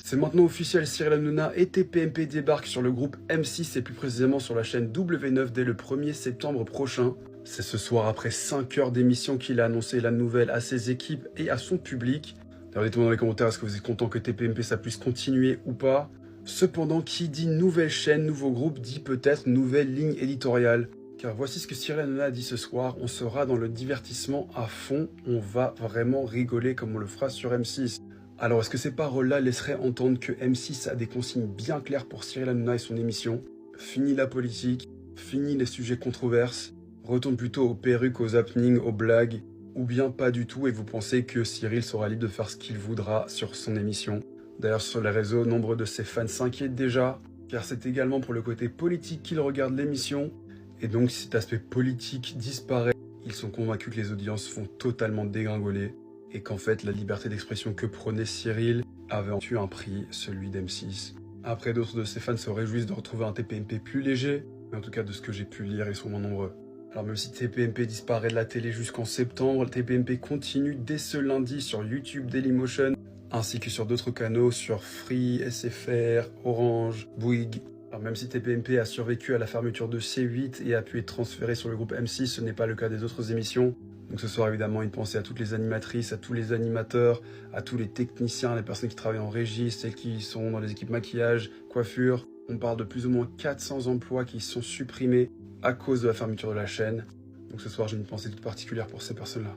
C'est maintenant officiel, Cyril Hanouna et TPMP débarquent sur le groupe M6 et plus précisément sur la chaîne W9 dès le 1er septembre prochain. C'est ce soir après 5 heures d'émission qu'il a annoncé la nouvelle à ses équipes et à son public. D'ailleurs, dites-moi dans les commentaires, est-ce que vous êtes content que TPMP ça puisse continuer ou pas? Cependant, qui dit nouvelle chaîne, nouveau groupe, dit peut-être nouvelle ligne éditoriale. Car voici ce que Cyril Hanouna a dit ce soir, on sera dans le divertissement à fond, on va vraiment rigoler comme on le fera sur M6. Alors est-ce que ces paroles-là laisseraient entendre que M6 a des consignes bien claires pour Cyril Hanouna et son émission? Fini la politique, fini les sujets controverses, retourne plutôt aux perruques, aux happenings, aux blagues, ou bien pas du tout et vous pensez que Cyril sera libre de faire ce qu'il voudra sur son émission? D'ailleurs sur les réseaux, nombre de ses fans s'inquiètent déjà, car c'est également pour le côté politique qu'ils regardent l'émission, et donc si cet aspect politique disparaît, ils sont convaincus que les audiences vont totalement dégringoler, et qu'en fait la liberté d'expression que prônait Cyril avait eu un prix, celui d'M6. Après, d'autres de ses fans se réjouissent de retrouver un TPMP plus léger, mais en tout cas de ce que j'ai pu lire, ils sont moins nombreux. Alors même si TPMP disparaît de la télé jusqu'en septembre, TPMP continue dès ce lundi sur YouTube, Dailymotion, ainsi que sur d'autres canaux, sur Free, SFR, Orange, Bouygues. Alors même si TPMP a survécu à la fermeture de C8 et a pu être transféré sur le groupe M6, ce n'est pas le cas des autres émissions. Donc ce soir, évidemment, une pensée à toutes les animatrices, à tous les animateurs, à tous les techniciens, les personnes qui travaillent en régie, celles qui sont dans les équipes maquillage, coiffure. On parle de plus ou moins 400 emplois qui sont supprimés à cause de la fermeture de la chaîne. Donc ce soir, j'ai une pensée toute particulière pour ces personnes-là.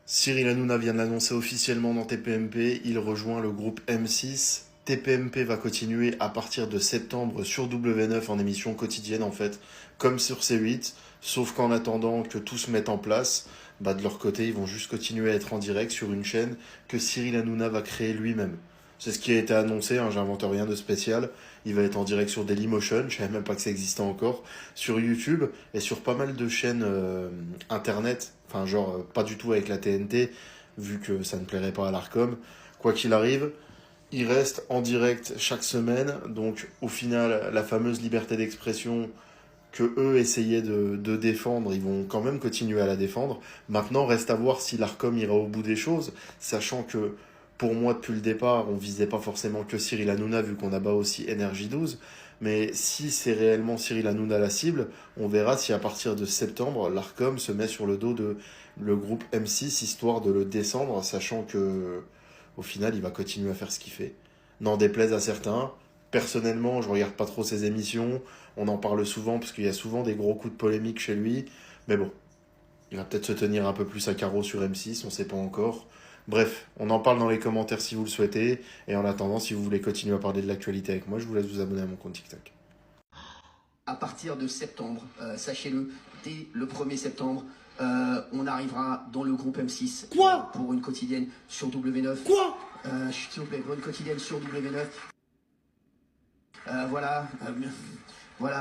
Cyril Hanouna vient de l'annoncer officiellement dans TPMP, il rejoint le groupe M6. TPMP va continuer à partir de septembre sur W9 en émission quotidienne en fait, comme sur C8, sauf qu'en attendant que tout se mette en place, de leur côté ils vont juste continuer à être en direct sur une chaîne que Cyril Hanouna va créer lui-même. C'est ce qui a été annoncé, j'invente rien de spécial. Il va être en direct sur Dailymotion, je savais même pas que ça existait encore, sur YouTube et sur pas mal de chaînes internet, pas du tout avec la TNT, vu que ça ne plairait pas à l'Arcom. Quoi qu'il arrive, il reste en direct chaque semaine, donc au final, la fameuse liberté d'expression que eux essayaient de défendre, ils vont quand même continuer à la défendre. Maintenant, reste à voir si l'Arcom ira au bout des choses, sachant que pour moi, depuis le départ, on visait pas forcément que Cyril Hanouna, vu qu'on abat aussi NRJ12. Mais si c'est réellement Cyril Hanouna la cible, on verra si à partir de septembre, l'Arcom se met sur le dos de le groupe M6, histoire de le descendre, sachant que au final, il va continuer à faire ce qu'il fait. N'en déplaise à certains. Personnellement, je regarde pas trop ses émissions. On en parle souvent parce qu'il y a souvent des gros coups de polémique chez lui. Mais bon, il va peut-être se tenir un peu plus à carreau sur M6, on sait pas encore. Bref, on en parle dans les commentaires si vous le souhaitez. Et en attendant, si vous voulez continuer à parler de l'actualité avec moi, je vous laisse vous abonner à mon compte TikTok. À partir de septembre, sachez-le, dès le 1er septembre, on arrivera dans le groupe M6. Quoi? Pour une quotidienne sur W9. Quoi? S'il vous plaît, pour une quotidienne sur W9. Voilà,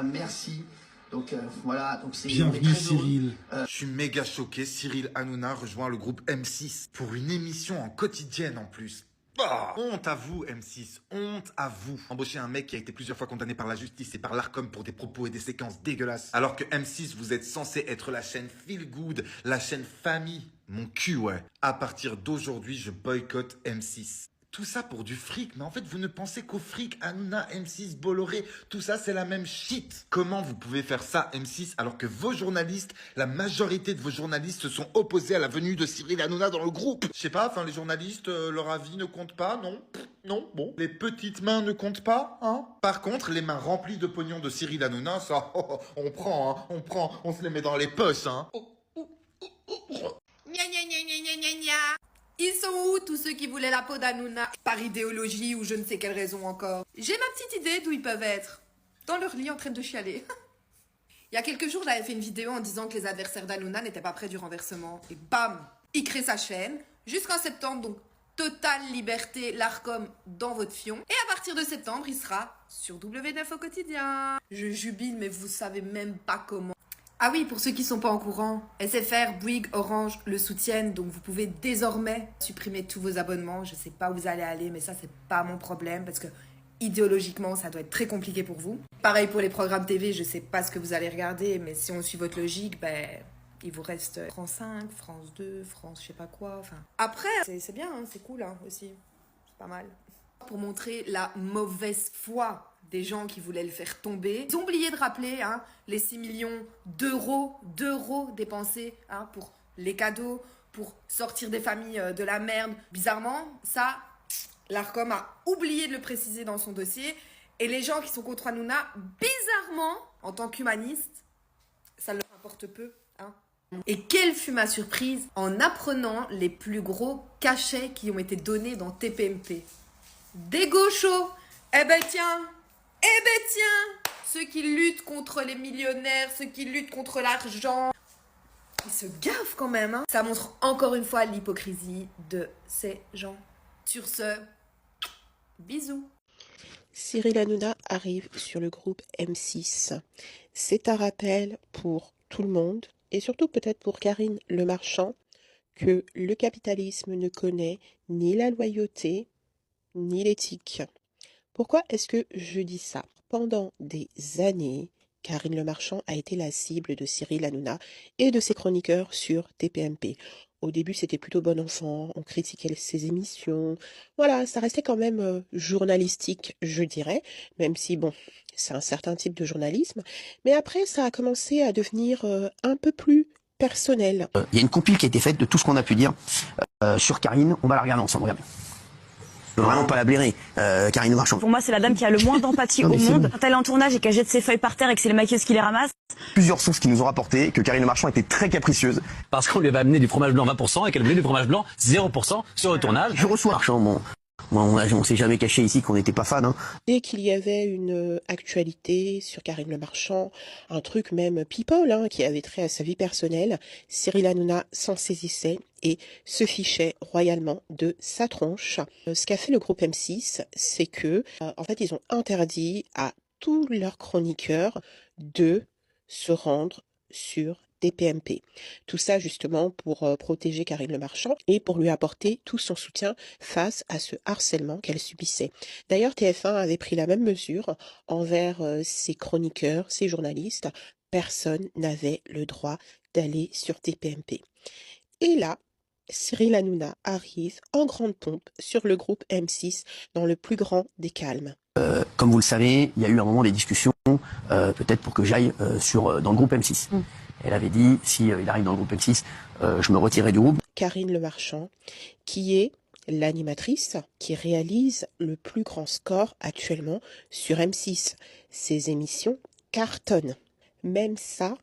merci. Donc voilà, donc c'est... Bienvenue Cyril. Je suis méga choqué, Cyril Hanouna rejoint le groupe M6 pour une émission en quotidienne en plus. Ah, honte à vous M6, honte à vous. Embaucher un mec qui a été plusieurs fois condamné par la justice et par l'Arcom pour des propos et des séquences dégueulasses. Alors que M6, vous êtes censé être la chaîne Feel Good, la chaîne famille. Mon cul, ouais. À partir d'aujourd'hui, je boycotte M6. Tout ça pour du fric, mais en fait, vous ne pensez qu'au fric, Hanouna, M6, Bolloré, tout ça, c'est la même shit. Comment vous pouvez faire ça, M6, alors que vos journalistes, la majorité de vos journalistes se sont opposés à la venue de Cyril Hanouna dans le groupe? Je sais pas, les journalistes, leur avis ne compte pas, non? Non, bon. Les petites mains ne comptent pas, hein? Par contre, les mains remplies de pognon de Cyril Hanouna, ça, on prend, on se les met dans les poches, hein? Gna gna gna gna gna gna gna. Ils sont où tous ceux qui voulaient la peau d'Hanouna? Par idéologie ou je ne sais quelle raison encore. J'ai ma petite idée d'où ils peuvent être. Dans leur lit en train de chialer. Il y a quelques jours, j'avais fait une vidéo en disant que les adversaires d'Hanouna n'étaient pas près du renversement. Et bam, il crée sa chaîne. Jusqu'en septembre, donc totale liberté, l'Arcom dans votre fion. Et à partir de septembre, il sera sur W9 au quotidien. Je jubile, mais vous savez même pas comment. Ah oui, pour ceux qui sont pas au courant, SFR, Bouygues, Orange le soutiennent, donc vous pouvez désormais supprimer tous vos abonnements. Je sais pas où vous allez aller, mais ça c'est pas mon problème parce que idéologiquement ça doit être très compliqué pour vous. Pareil pour les programmes TV, je sais pas ce que vous allez regarder, mais si on suit votre logique, il vous reste France 5, France 2, France je sais pas quoi, enfin. Après, c'est bien, hein, c'est cool hein, aussi, c'est pas mal. pour montrer la mauvaise foi des gens qui voulaient le faire tomber. Ils ont oublié de rappeler les 6 millions d'euros dépensés pour les cadeaux, pour sortir des familles de la merde. Bizarrement, ça, l'Arcom a oublié de le préciser dans son dossier. Et les gens qui sont contre Hanouna, bizarrement, en tant qu'humanistes, ça leur importe peu. Et quelle fut ma surprise en apprenant les plus gros cachets qui ont été donnés dans TPMP. Des gauchos. Eh ben tiens, ceux qui luttent contre les millionnaires, ceux qui luttent contre l'argent, ils se gaffent quand même. Ça montre encore une fois l'hypocrisie de ces gens. Sur ce, bisous. Cyril Hanouna arrive sur le groupe M6. C'est un rappel pour tout le monde, et surtout peut-être pour Karine Le Marchand, que le capitalisme ne connaît ni la loyauté, ni l'éthique. Pourquoi est-ce que je dis ça? Pendant des années, Karine Le Marchand a été la cible de Cyril Hanouna et de ses chroniqueurs sur TPMP. Au début, c'était plutôt bon enfant, on critiquait ses émissions. Voilà, ça restait quand même journalistique, je dirais, même si, bon, c'est un certain type de journalisme. Mais après, ça a commencé à devenir un peu plus personnel. Il y a une compile qui a été faite de tout ce qu'on a pu dire sur Karine. On va la regarder ensemble, regardez. Je veux vraiment pas la blairer, Karine Le Marchand. Pour moi, c'est la dame qui a le moins d'empathie au monde. Quand elle est en tournage et qu'elle jette ses feuilles par terre et que c'est les maquilleuses qui les ramassent. Plusieurs sources qui nous ont rapporté que Karine Le Marchand était très capricieuse. Parce qu'on lui avait amené du fromage blanc 20% et qu'elle voulait du fromage blanc 0% sur le tournage. Je reçois Marchand, bon. On s'est jamais caché ici qu'on n'était pas fan. Dès qu'il y avait une actualité sur Karine Le Marchand, un truc même people qui avait trait à sa vie personnelle, Cyril Hanouna s'en saisissait et se fichait royalement de sa tronche. Ce qu'a fait le groupe M6, c'est que, en fait, ils ont interdit à tous leurs chroniqueurs de se rendre sur TPMP. Tout ça justement pour protéger Karine Le Marchand et pour lui apporter tout son soutien face à ce harcèlement qu'elle subissait. D'ailleurs, TF1 avait pris la même mesure envers ses chroniqueurs, ses journalistes. Personne n'avait le droit d'aller sur TPMP. Et là, Cyril Hanouna arrive en grande pompe sur le groupe M6 dans le plus grand des calmes. Comme vous le savez, il y a eu un moment des discussions, peut-être pour que j'aille dans le groupe M6. Elle avait dit, si il arrive dans le groupe M6, je me retirerai du groupe. Karine Le Marchand, qui est l'animatrice qui réalise le plus grand score actuellement sur M6. Ses émissions cartonnent. Même ça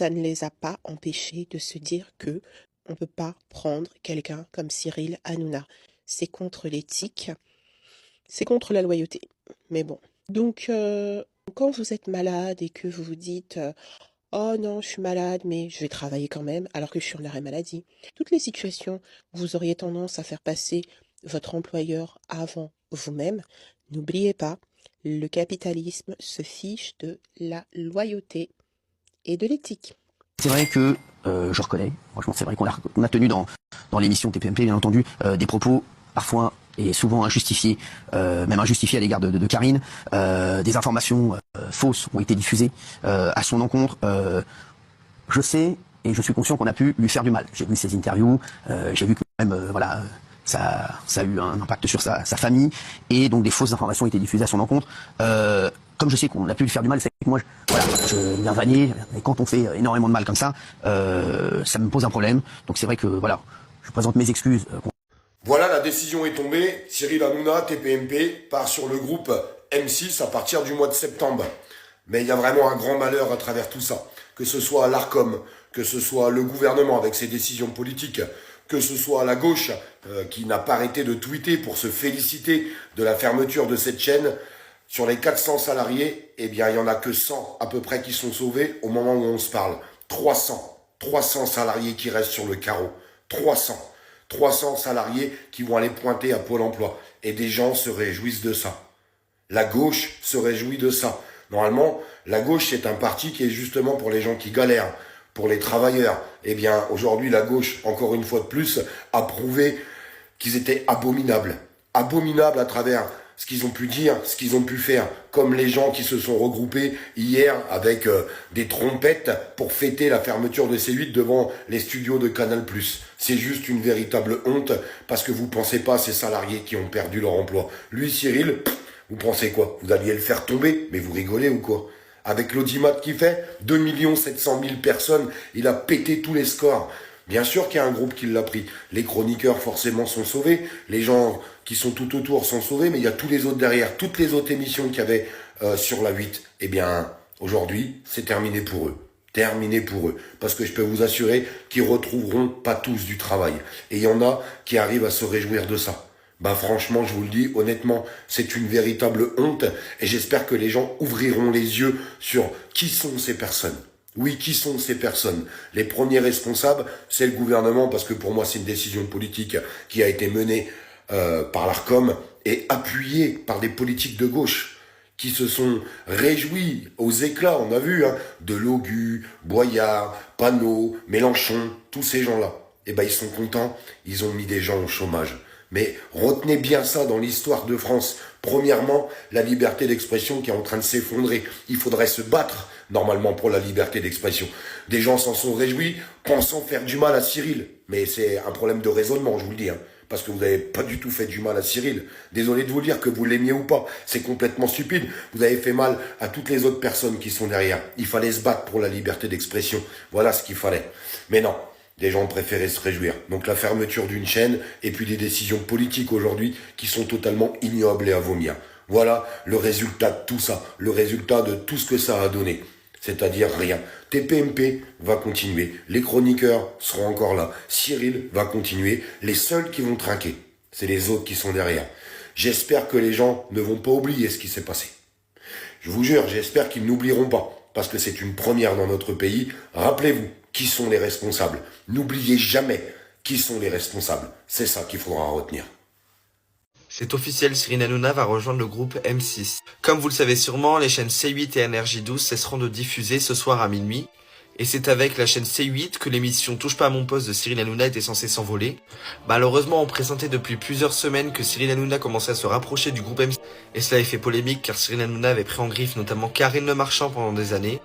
ne les a pas empêchés de se dire que on ne peut pas prendre quelqu'un comme Cyril Hanouna. C'est contre l'éthique, c'est contre la loyauté. Mais bon. Donc, quand vous êtes malade et que vous vous dites oh non, je suis malade, mais je vais travailler quand même, alors que je suis en arrêt maladie. Toutes les situations où vous auriez tendance à faire passer votre employeur avant vous-même, n'oubliez pas, le capitalisme se fiche de la loyauté et de l'éthique. C'est vrai que, je reconnais, franchement c'est vrai qu'on a tenu dans l'émission TPMP, bien entendu, des propos parfois et souvent injustifiés, même injustifiés à l'égard de Karine. Des informations fausses ont été diffusées à son encontre. Je sais et je suis conscient qu'on a pu lui faire du mal. J'ai vu ses interviews, j'ai vu que même ça a eu un impact sur sa famille, et donc des fausses informations ont été diffusées à son encontre. Comme je sais qu'on a pu lui faire du mal, c'est que moi, je viens vanner, et quand on fait énormément de mal comme ça me pose un problème. Donc c'est vrai que voilà, je présente mes excuses. Voilà, la décision est tombée. Cyril Hanouna, TPMP, part sur le groupe M6 à partir du mois de septembre. Mais il y a vraiment un grand malheur à travers tout ça. Que ce soit l'Arcom, que ce soit le gouvernement avec ses décisions politiques, que ce soit la gauche qui n'a pas arrêté de tweeter pour se féliciter de la fermeture de cette chaîne. Sur les 400 salariés, eh bien, il n'y en a que 100 à peu près qui sont sauvés au moment où on se parle. 300 salariés qui restent sur le carreau. 300 salariés qui vont aller pointer à Pôle emploi. Et des gens se réjouissent de ça. La gauche se réjouit de ça. Normalement, la gauche, c'est un parti qui est justement pour les gens qui galèrent, pour les travailleurs. Eh bien, aujourd'hui, la gauche, encore une fois de plus, a prouvé qu'ils étaient abominables. Abominables à travers ce qu'ils ont pu dire, ce qu'ils ont pu faire, comme les gens qui se sont regroupés hier avec des trompettes pour fêter la fermeture de C8 devant les studios de Canal+. C'est juste une véritable honte parce que vous pensez pas à ces salariés qui ont perdu leur emploi. Lui, Cyril, vous pensez quoi? Vous alliez le faire tomber? Mais vous rigolez ou quoi? Avec l'audimat qu'il fait, 2 700 000 personnes, il a pété tous les scores. Bien sûr qu'il y a un groupe qui l'a pris. Les chroniqueurs, forcément, sont sauvés. Les gens qui sont tout autour sont sauvés, mais il y a tous les autres derrière. Toutes les autres émissions qu'il y avait sur la 8. Eh bien, aujourd'hui, c'est terminé pour eux. Terminé pour eux. Parce que je peux vous assurer qu'ils retrouveront pas tous du travail. Et il y en a qui arrivent à se réjouir de ça. Bah franchement, je vous le dis, honnêtement, c'est une véritable honte. Et j'espère que les gens ouvriront les yeux sur qui sont ces personnes. Oui, qui sont ces personnes? Les premiers responsables, c'est le gouvernement, parce que pour moi, c'est une décision politique qui a été menée par l'Arcom et appuyée par des politiques de gauche qui se sont réjouis aux éclats, on a vu, de Logu, Boyard, Panot, Mélenchon, tous ces gens-là. Eh ben, ils sont contents, ils ont mis des gens au chômage. Mais retenez bien ça dans l'histoire de France. Premièrement, la liberté d'expression qui est en train de s'effondrer. Il faudrait se battre, normalement, pour la liberté d'expression. Des gens s'en sont réjouis, pensant faire du mal à Cyril. Mais c'est un problème de raisonnement, je vous le dis, parce que vous n'avez pas du tout fait du mal à Cyril. Désolé de vous le dire, que vous l'aimiez ou pas. C'est complètement stupide. Vous avez fait mal à toutes les autres personnes qui sont derrière. Il fallait se battre pour la liberté d'expression. Voilà ce qu'il fallait. Mais non. Des gens préféraient se réjouir. Donc la fermeture d'une chaîne et puis des décisions politiques aujourd'hui qui sont totalement ignobles et à vomir. Voilà le résultat de tout ça, le résultat de tout ce que ça a donné. C'est-à-dire rien. TPMP va continuer, les chroniqueurs seront encore là, Cyril va continuer, les seuls qui vont trinquer, c'est les autres qui sont derrière. J'espère que les gens ne vont pas oublier ce qui s'est passé. Je vous jure, j'espère qu'ils n'oublieront pas, parce que c'est une première dans notre pays. Rappelez-vous, qui sont les responsables? N'oubliez jamais qui sont les responsables. C'est ça qu'il faudra retenir. C'est officiel, Cyril Hanouna va rejoindre le groupe M6. Comme vous le savez sûrement, les chaînes C8 et NRJ12 cesseront de diffuser ce soir à minuit. Et c'est avec la chaîne C8 que l'émission Touche pas à mon poste de Cyril Hanouna était censée s'envoler. Malheureusement, on présentait depuis plusieurs semaines que Cyril Hanouna commençait à se rapprocher du groupe M6. Et cela avait fait polémique car Cyril Hanouna avait pris en griffe notamment Karine Le Marchand pendant des années,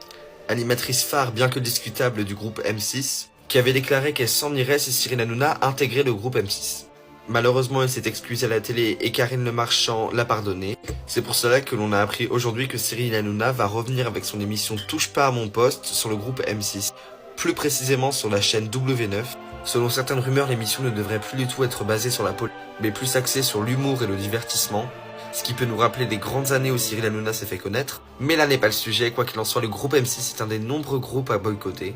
animatrice phare bien que discutable du groupe M6, qui avait déclaré qu'elle s'en irait si Cyril Hanouna intégrait le groupe M6. Malheureusement, elle s'est excusée à la télé et Karine Le Marchand l'a pardonné. C'est pour cela que l'on a appris aujourd'hui que Cyril Hanouna va revenir avec son émission Touche pas à mon poste sur le groupe M6, plus précisément sur la chaîne W9. Selon certaines rumeurs, l'émission ne devrait plus du tout être basée sur la politique, mais plus axée sur l'humour et le divertissement, ce qui peut nous rappeler les grandes années où Cyril Hanouna s'est fait connaître. Mais là n'est pas le sujet, quoi qu'il en soit, le groupe M6 est un des nombreux groupes à boycotter.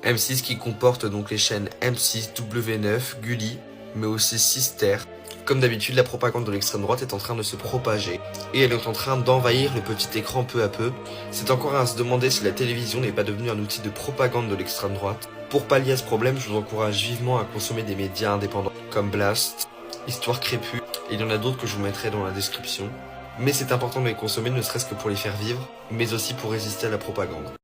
M6 qui comporte donc les chaînes M6, W9, Gulli, mais aussi Sister. Comme d'habitude, la propagande de l'extrême droite est en train de se propager, et elle est en train d'envahir le petit écran peu à peu. C'est encore à se demander si la télévision n'est pas devenue un outil de propagande de l'extrême droite. Pour pallier à ce problème, je vous encourage vivement à consommer des médias indépendants, comme Blast, Histoire Crépue, et il y en a d'autres que je vous mettrai dans la description. Mais c'est important de les consommer, ne serait-ce que pour les faire vivre, mais aussi pour résister à la propagande.